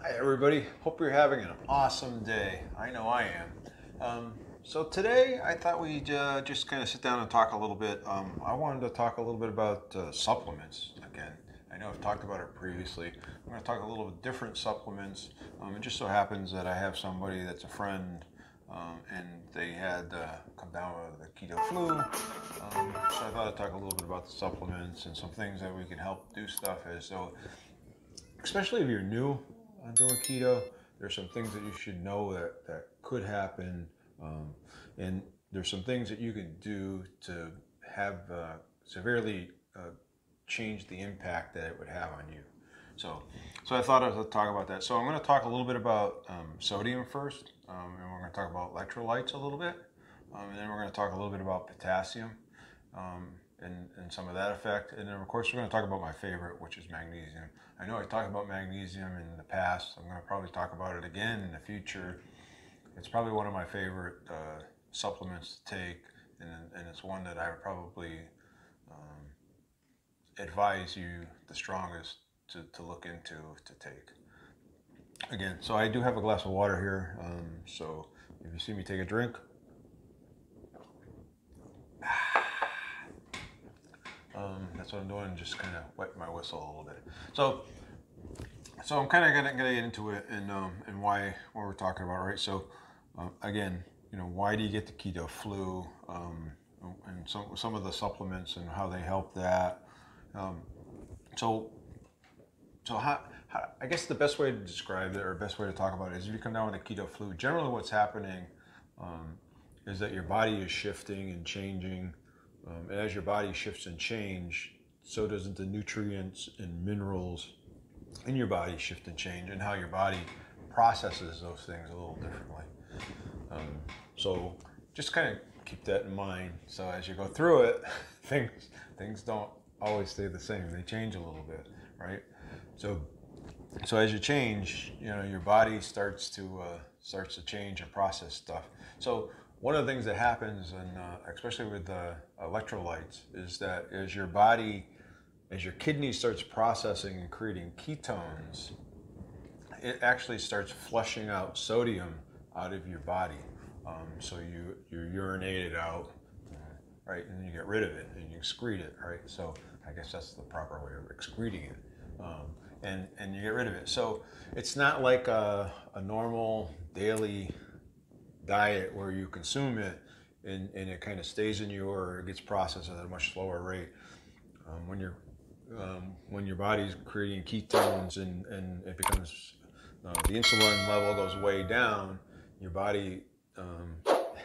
Hi everybody, hope you're having an awesome day. I know I am. So today I thought we'd just kind of sit down and talk a little bit. I wanted to talk a little bit about supplements again. I know I've talked about it previously. I'm going to talk a little bit different supplements. It just so happens that I have somebody that's a friend and they had come down with the Keto Flu. So I thought I'd talk a little bit about the supplements and some things that we can help do stuff as so, especially if you're new on doing keto, there's some things that you should know that could happen, and there's some things that you can do to have severely change the impact that it would have on you. So I thought I would talk about that. So I'm going to talk a little bit about sodium first, and we're going to talk about electrolytes a little bit, and then we're going to talk a little bit about potassium. And some of that effect. And then of course we're going to talk about my favorite, which is magnesium. I know I talked about magnesium in the past. I'm going to probably talk about it again in the future. It's probably one of my favorite supplements to take, and it's one that I would probably advise you the strongest to look into to take. Again, so I do have a glass of water here, so if you see me take a drink, that's what I'm doing, just kind of wet my whistle a little bit. So I'm kind of gonna get into it and why what we're talking about, right? So again, why do you get the keto flu, and some of the supplements and how they help that. So how I guess the best way to describe it, or best way to talk about it, is if you come down with a keto flu, generally what's happening is that your body is shifting and changing. And as your body shifts and change, so does the nutrients and minerals in your body shift and change, and how your body processes those things a little differently. So just kind of keep that in mind. So as you go through it, things don't always stay the same. They change a little bit, right? So as you change, your body starts to change and process stuff. So one of the things that happens, and especially with electrolytes, is that as your kidney starts processing and creating ketones, it actually starts flushing out sodium out of your body. So you urinate it out, right, and you get rid of it and you excrete it, right? So I guess that's the proper way of excreting it, and you get rid of it. So it's not like a normal daily diet where you consume it and it kind of stays in you, or it gets processed at a much slower rate. When your body's creating ketones and it becomes the insulin level goes way down, your body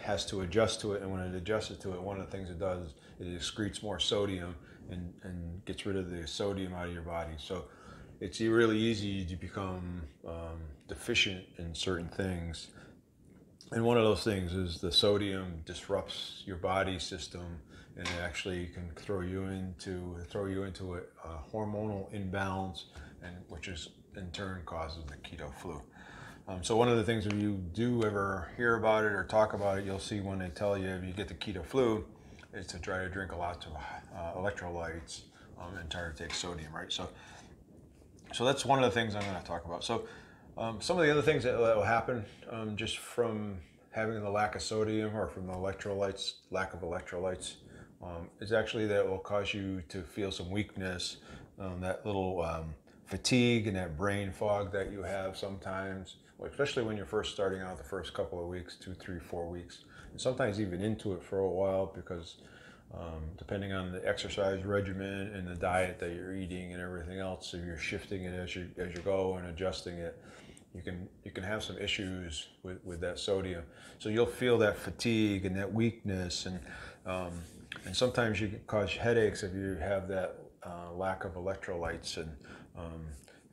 has to adjust to it, and when it adjusts to it, one of the things it does is it excretes more sodium and gets rid of the sodium out of your body. So it's really easy to become deficient in certain things. And one of those things is the sodium disrupts your body system, and it actually can throw you into a hormonal imbalance, and which is in turn causes the keto flu. So one of the things, if you do ever hear about it or talk about it, you'll see when they tell you if you get the keto flu, is to try to drink a lot of electrolytes and try to take sodium, right? So that's one of the things I'm going to talk about. So some of the other things that will happen just from having the lack of sodium, or from the lack of electrolytes, is actually that it will cause you to feel some weakness, that little fatigue and that brain fog that you have sometimes, especially when you're first starting out, the first couple of weeks, 2, 3, 4 weeks, and sometimes even into it for a while, because depending on the exercise regimen and the diet that you're eating and everything else, if you're shifting it as you go and adjusting it, you can have some issues with that sodium. So you'll feel that fatigue and that weakness, and sometimes you can cause headaches if you have that lack of electrolytes,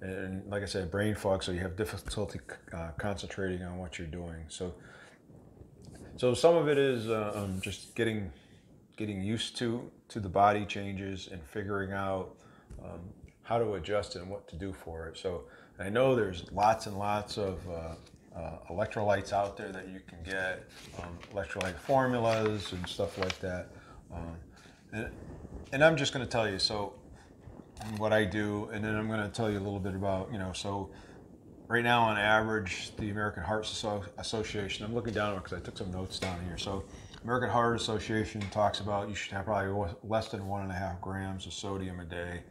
and like I said, brain fog, so you have difficulty concentrating on what you're doing. So some of it is just getting used to the body changes and figuring out how to adjust and what to do for it. So I know there's lots and lots of electrolytes out there that you can get, electrolyte formulas and stuff like that. And I'm just going to tell you, so what I do, and then I'm going to tell you a little bit about, so right now on average, the American Heart Association, I'm looking down because I took some notes down here. So American Heart Association talks about you should have probably less than 1.5 grams of sodium a day.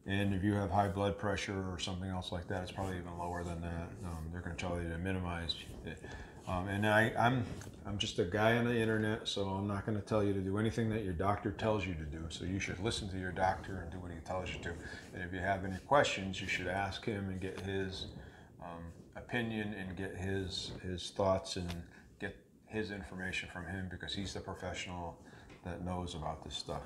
And if you have high blood pressure or something else like that, it's probably even lower than that. They're going to tell you to minimize it. And I'm just a guy on the internet, so I'm not going to tell you to do anything that your doctor tells you to do. So you should listen to your doctor and do what he tells you to. And if you have any questions, you should ask him and get his opinion and get his thoughts and get his information from him, because he's the professional that knows about this stuff.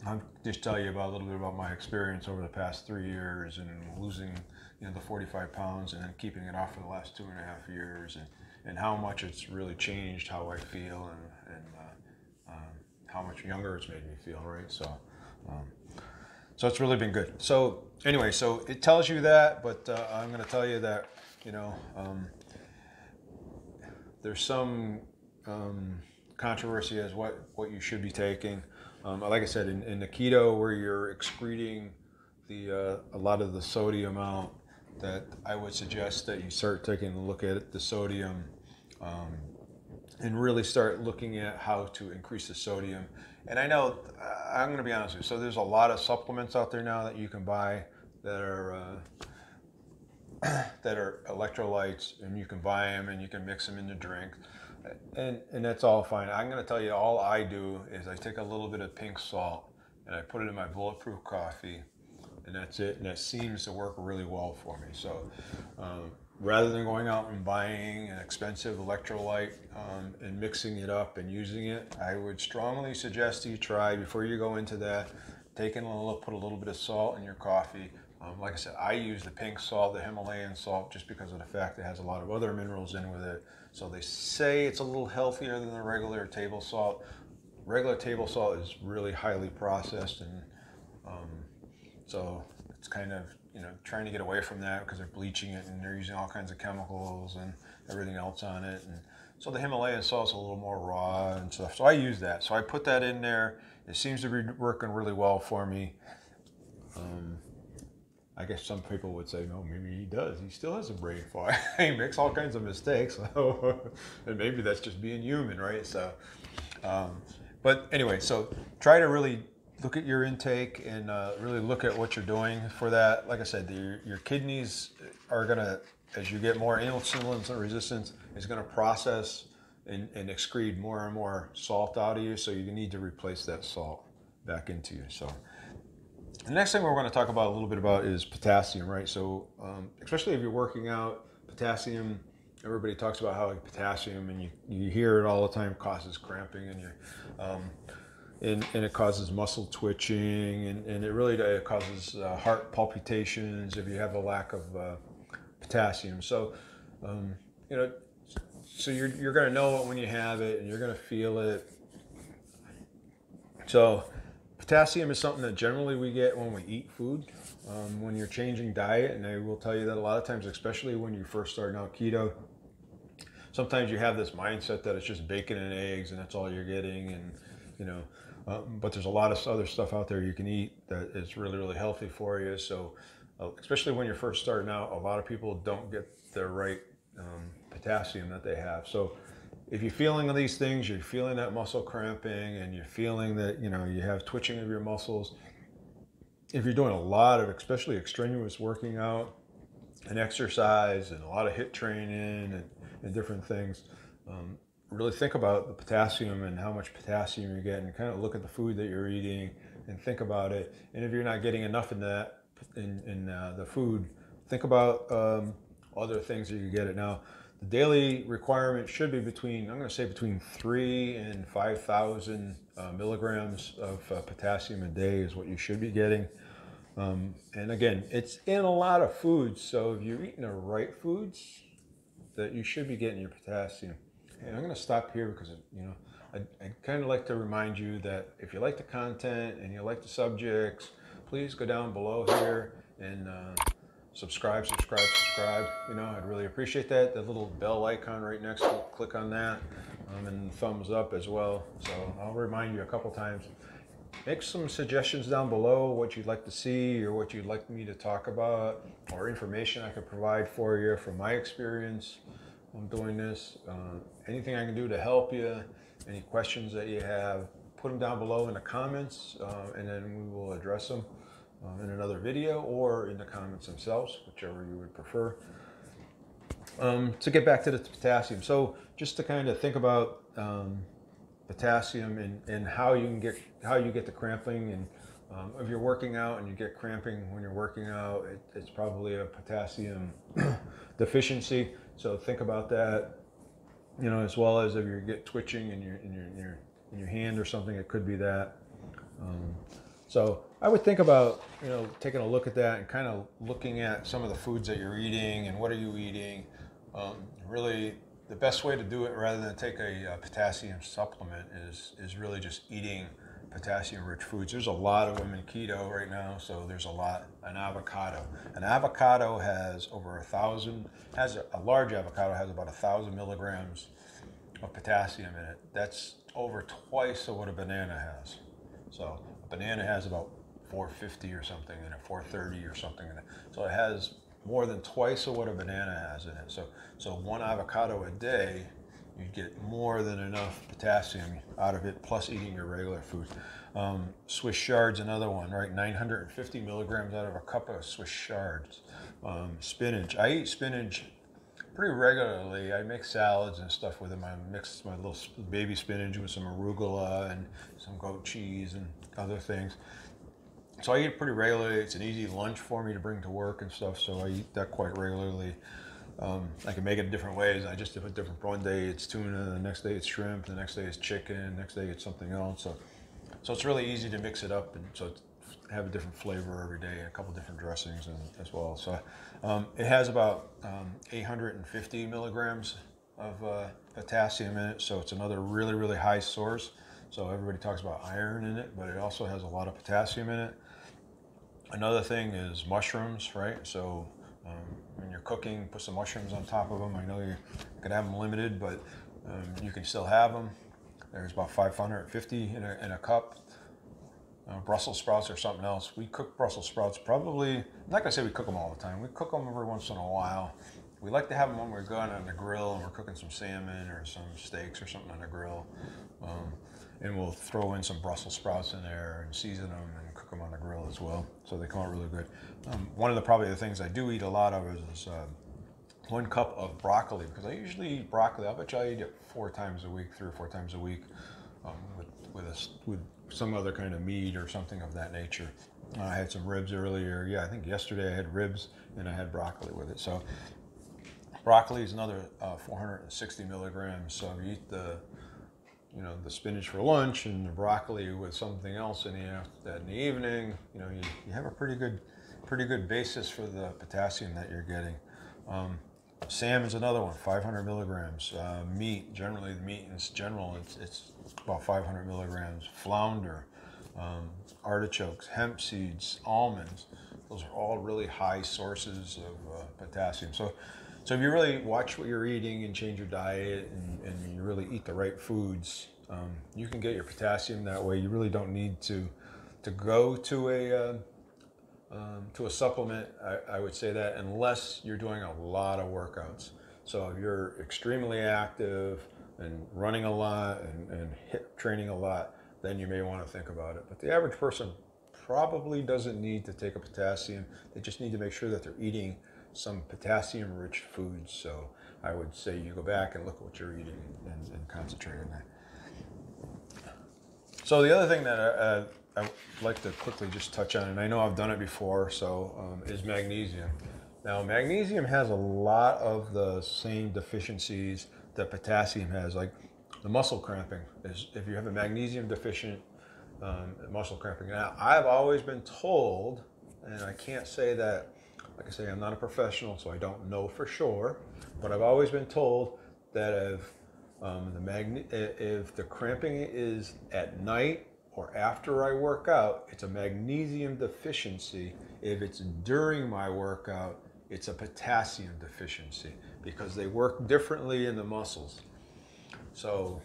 I'll just tell you about a little bit about my experience over the past 3 years and losing, the 45 pounds and then keeping it off for the last 2.5 years, and how much it's really changed how I feel and how much younger it's made me feel, right? So it's really been good. So anyway, so it tells you that, but I'm going to tell you that, there's some controversy as what you should be taking. Like I said, in the keto, where you're excreting a lot of the sodium out, that I would suggest that you start taking a look at the sodium and really start looking at how to increase the sodium. And I know, I'm going to be honest with you, so there's a lot of supplements out there now that you can buy that are electrolytes, and you can buy them and you can mix them in the drink. And that's all fine. I'm going to tell you, all I do is I take a little bit of pink salt and I put it in my bulletproof coffee, and that's it. And that seems to work really well for me. So rather than going out and buying an expensive electrolyte and mixing it up and using it, I would strongly suggest you try, before you go into that, put a little bit of salt in your coffee. Like I said, I use the pink salt, the Himalayan salt, just because of the fact it has a lot of other minerals in with it. So they say it's a little healthier than the regular table salt. Regular table salt is really highly processed, and so it's kind of, trying to get away from that, because they're bleaching it and they're using all kinds of chemicals and everything else on it. And so the Himalayan salt's a little more raw and stuff. So I use that. So I put that in there. It seems to be working really well for me. I guess some people would say, no, maybe he does. He still has a brain fog. He makes all kinds of mistakes. And maybe that's just being human, right? So, but anyway, so try to really look at your intake and really look at what you're doing for that. Like I said, your kidneys are going to, as you get more insulin resistance, is going to process and excrete more and more salt out of you. So you need to replace that salt back into you. So the next thing we're going to talk about a little bit about is potassium, right? So especially if you're working out, potassium, everybody talks about how potassium, and you hear it all the time, causes cramping, and it causes muscle twitching, and it really causes heart palpitations if you have a lack of potassium. So so you're going to know it when you have it, and you're going to feel it. So potassium is something that generally we get when we eat food, when you're changing diet. And I will tell you that a lot of times, especially when you're first starting out keto, sometimes you have this mindset that it's just bacon and eggs and that's all you're getting. And, but there's a lot of other stuff out there you can eat that is really, really healthy for you. So especially when you're first starting out, a lot of people don't get the right potassium that they have. So if you're feeling these things, you're feeling that muscle cramping, and you're feeling that, you have twitching of your muscles, if you're doing a lot of, especially extraneous working out and exercise and a lot of HIIT training and different things, really think about the potassium and how much potassium you're getting. Kind of look at the food that you're eating and think about it. And if you're not getting enough in that, in the food, think about other things that you get it. Now, the daily requirement should be between 3 and 5,000 milligrams of potassium a day is what you should be getting. And again, it's in a lot of foods. So if you're eating the right foods, that you should be getting your potassium. And I'm going to stop here because, I kind of like to remind you that if you like the content and you like the subjects, please go down below here and subscribe. I'd really appreciate that. The little bell icon right next to it, click on that, and thumbs up as well. So I'll remind you a couple times. make some suggestions down below what you'd like to see or what you'd like me to talk about, or information I could provide for you from my experience on doing this. Anything I can do to help you, any questions that you have, put them down below in the comments, and then we will address them in another video or in the comments themselves, whichever you would prefer. To get back to the potassium, so just to kind of think about potassium and how you get the cramping, and if you're working out and you get cramping when you're working out, it's probably a potassium deficiency. So think about that, you know, as well as if you get twitching in your hand or something, it could be that. So I would think about, you know, taking a look at that and kind of looking at some of the foods that you're eating and what are you eating. Really, the best way to do it, rather than take a potassium supplement, is really just eating potassium-rich foods. There's a lot of them in keto right now, so there's a lot. An avocado has over 1,000. A large avocado has about 1,000 milligrams of potassium in it. That's over twice of what a banana has. So a banana has about 450 or something in it, 430 or something in it. So it has more than twice of what a banana has in it. So one avocado a day, you get more than enough potassium out of it, plus eating your regular food. Swiss chard's another one, right? 950 milligrams out of a cup of Swiss chards. Spinach. I eat spinach pretty regularly. I make salads and stuff with them. I mix my little baby spinach with some arugula and some goat cheese and other things. So I eat it pretty regularly. It's an easy lunch for me to bring to work and stuff, so I eat that quite regularly. I can make it in different ways. I just do it different. One day it's tuna, the next day it's shrimp, the next day it's chicken, the next day it's something else. So it's really easy to mix it up, and so have a different flavor every day, and a couple different dressings as well. So it has about 850 milligrams of potassium in it, so it's another really, really high source. So everybody talks about iron in it, but it also has a lot of potassium in it. Another thing is mushrooms, right? So when you're cooking, put some mushrooms on top of them. I know you could have them limited, but you can still have them. There's about 550 in a cup. Brussels sprouts or something else. We cook Brussels sprouts probably, I'm not gonna say we cook them all the time. We cook them every once in a while. We like to have them when we're going on the grill and we're cooking some salmon or some steaks or something on the grill. And we'll throw in some Brussels sprouts in there and season them and cook them on the grill as well. So they come out really good. One of the things I do eat a lot of is 1 cup of broccoli, because I usually eat broccoli. I bet you I eat it 4 times a week, 3 or 4 times a week, with some other kind of meat or something of that nature. I had some ribs earlier. Yeah, I think yesterday I had ribs and I had broccoli with it. So broccoli is another 460 milligrams. So if you eat the spinach for lunch and the broccoli with something else in the evening, you have a pretty good basis for the potassium that you're getting. Salmon's another one, 500 milligrams. Meat, generally the meat in general, it's about 500 milligrams. Flounder, artichokes, hemp seeds, almonds, those are all really high sources of potassium. So if you really watch what you're eating and change your diet and you really eat the right foods, you can get your potassium that way. You really don't need to go to a supplement, I would say that, unless you're doing a lot of workouts. So if you're extremely active and running a lot and HIIT training a lot, then you may want to think about it. But the average person probably doesn't need to take a potassium. They just need to make sure that they're eating some potassium-rich foods. So I would say you go back and look at what you're eating and concentrate on that. So the other thing that I'd like to quickly just touch on, and I know I've done it before, is magnesium. Now, magnesium has a lot of the same deficiencies that potassium has, like the muscle cramping. If you have a magnesium deficient muscle cramping. Now, I've always been told, and I can't say that, like I say, I'm not a professional, so I don't know for sure, but I've always been told that if the cramping is at night or after I work out, it's a magnesium deficiency. If it's during my workout, it's a potassium deficiency, because they work differently in the muscles. So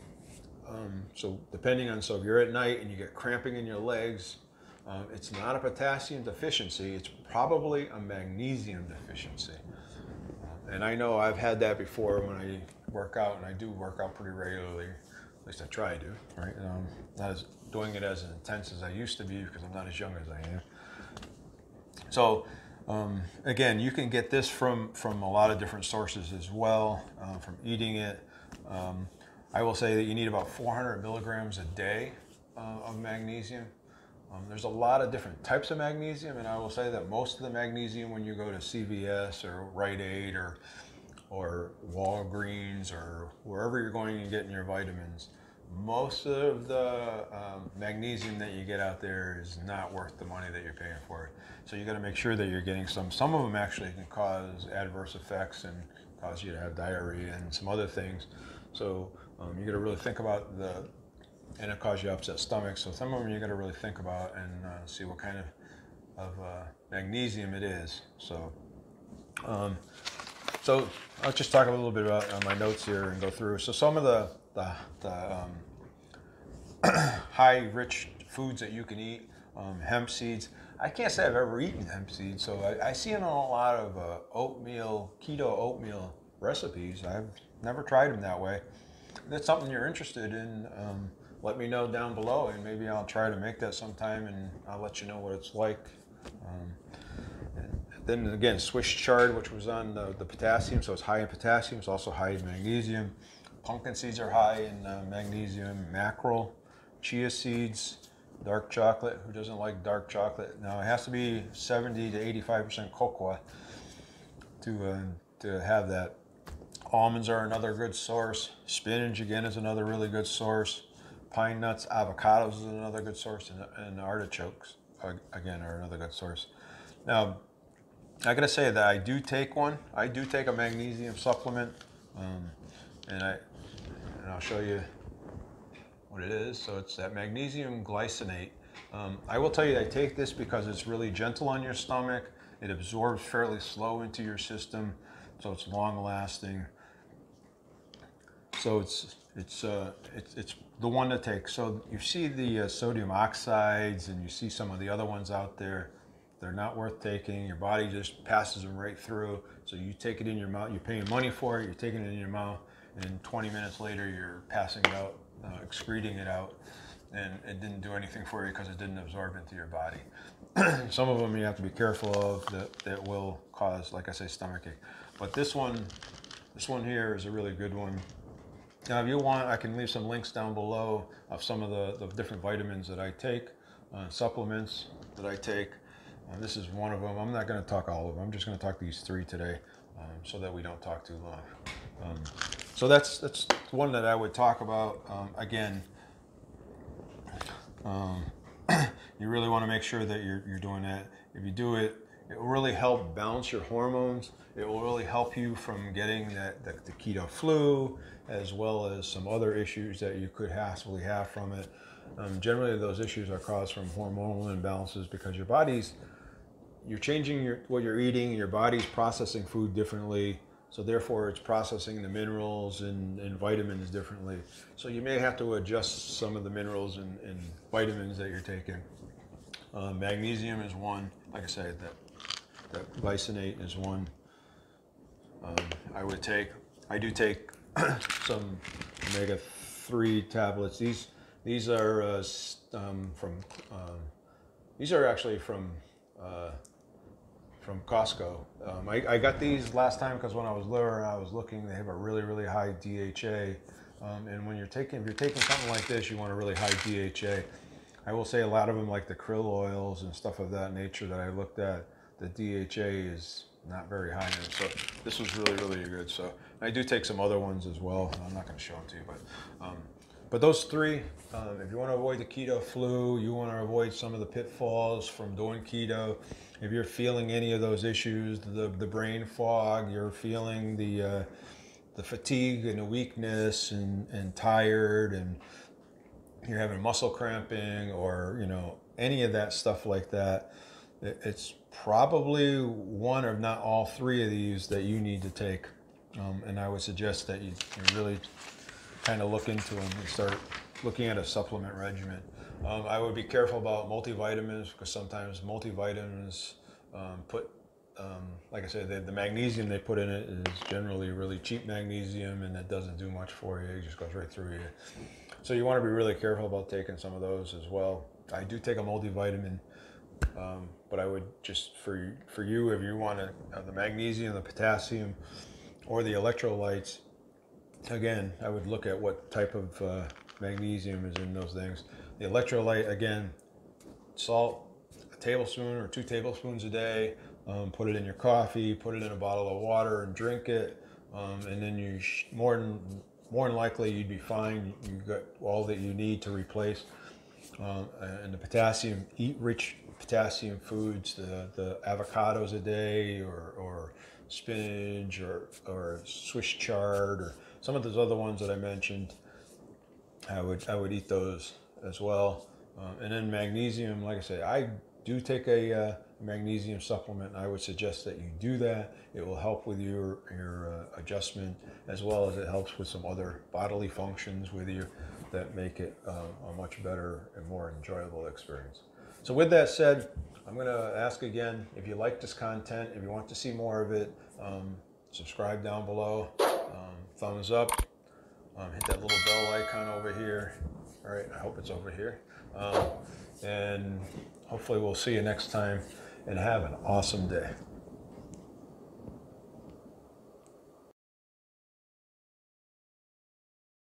So depending on, so if you're at night and you get cramping in your legs, it's not a potassium deficiency, it's probably a magnesium deficiency. And I know I've had that before when I work out, and I do work out pretty regularly, at least I try to, right? Not as doing it as intense as I used to be because I'm not as young as I am. So again, you can get this from a lot of different sources as well, from eating it. I will say that you need about 400 milligrams a day of magnesium. There's a lot of different types of magnesium, and I will say that most of the magnesium, when you go to CVS or Rite Aid or Walgreens or wherever you're going and getting your vitamins, most of the magnesium that you get out there is not worth the money that you're paying for it. So you got to make sure that you're getting some. Some of them actually can cause adverse effects and cause you to have diarrhea and some other things. So you got to really think about and it cause you upset stomach. So some of them you got to really think about and see what kind of magnesium it is. So I'll just talk a little bit about my notes here and go through. So some of the high rich foods that you can eat, hemp seeds. I can't say I've ever eaten hemp seeds, so I see them in a lot of keto oatmeal recipes. I've never tried them that way. If that's something you're interested in, let me know down below, and maybe I'll try to make that sometime, and I'll let you know what it's like. And then again, Swiss chard, which was on the potassium, so it's high in potassium. It's also high in magnesium. Pumpkin seeds are high in magnesium. Mackerel, chia seeds, dark chocolate. Who doesn't like dark chocolate? Now it has to be 70 to 85% cocoa to have that. Almonds are another good source. Spinach again is another really good source. Pine nuts, avocados is another good source, and artichokes again are another good source. Now I gotta say that I do take one. I do take a magnesium supplement, and I'll show you what it is. So it's that magnesium glycinate. I will tell you I take this because it's really gentle on your stomach. It absorbs fairly slow into your system, so it's long lasting. So it's the one to take. So you see the sodium oxides, and you see some of the other ones out there. They're not worth taking. Your body just passes them right through. So you take it in your mouth. You're paying money for it. You're taking it in your mouth, and 20 minutes later, you're passing it out, excreting it out, and it didn't do anything for you because it didn't absorb into your body. Some of them you have to be careful of that will cause, like I say, stomachache. But this one here is a really good one. Now, if you want, I can leave some links down below of some of the different vitamins that I take, supplements that I take. This is one of them. I'm not going to talk all of them. I'm just going to talk these three today, so that we don't talk too long. So that's one that I would talk about. Again, you really want to make sure that you're doing that. If you do it, it will really help balance your hormones. It will really help you from getting the keto flu, as well as some other issues that you could possibly have from it. Generally, those issues are caused from hormonal imbalances because you're changing what you're eating. Your body's processing food differently, so therefore it's processing the minerals and vitamins differently. So you may have to adjust some of the minerals and vitamins that you're taking. Magnesium is one. Like I said, that glycinate is one. I do take some omega-3 tablets. These are actually from Costco. I got these last time because when I was lower, I was looking. They have a really high DHA, and if you're taking something like this, you want a really high DHA. I will say a lot of them, like the krill oils and stuff of that nature that I looked at, the DHA is not very high in it. So this was really good. So I do take some other ones as well. I'm not going to show them to you, but those three, if you want to avoid the keto flu, you want to avoid some of the pitfalls from doing keto. If you're feeling any of those issues, the brain fog, you're feeling the fatigue and the weakness and tired, and you're having muscle cramping, or any of that stuff like that, it's probably one or not all three of these that you need to take. And I would suggest that you really kind of look into them and start looking at a supplement regimen. I would be careful about multivitamins, because sometimes multivitamins put, like I said, the magnesium they put in it is generally really cheap magnesium, and it doesn't do much for you. It just goes right through you. So you want to be really careful about taking some of those as well. I do take a multivitamin, but I would just, for you, if you want to have the magnesium, the potassium, or the electrolytes, again, I would look at what type of magnesium is in those things. The electrolyte, again, salt, a tablespoon or 2 tablespoons a day. Put it in your coffee, put it in a bottle of water and drink it. And then you more than likely you'd be fine. You've got all that you need to replace. And the potassium, eat rich potassium foods, the avocados a day, or spinach, or Swiss chard, or some of those other ones that I mentioned. I would eat those as well. And then magnesium, like I say, I do take a magnesium supplement. I would suggest that you do that. It will help with your adjustment, as well as it helps with some other bodily functions with you that make it a much better and more enjoyable experience. So with that said, I'm going to ask again, if you like this content, if you want to see more of it, subscribe down below, thumbs up, hit that little bell icon over here. All right, I hope it's over here. And hopefully we'll see you next time, and have an awesome day.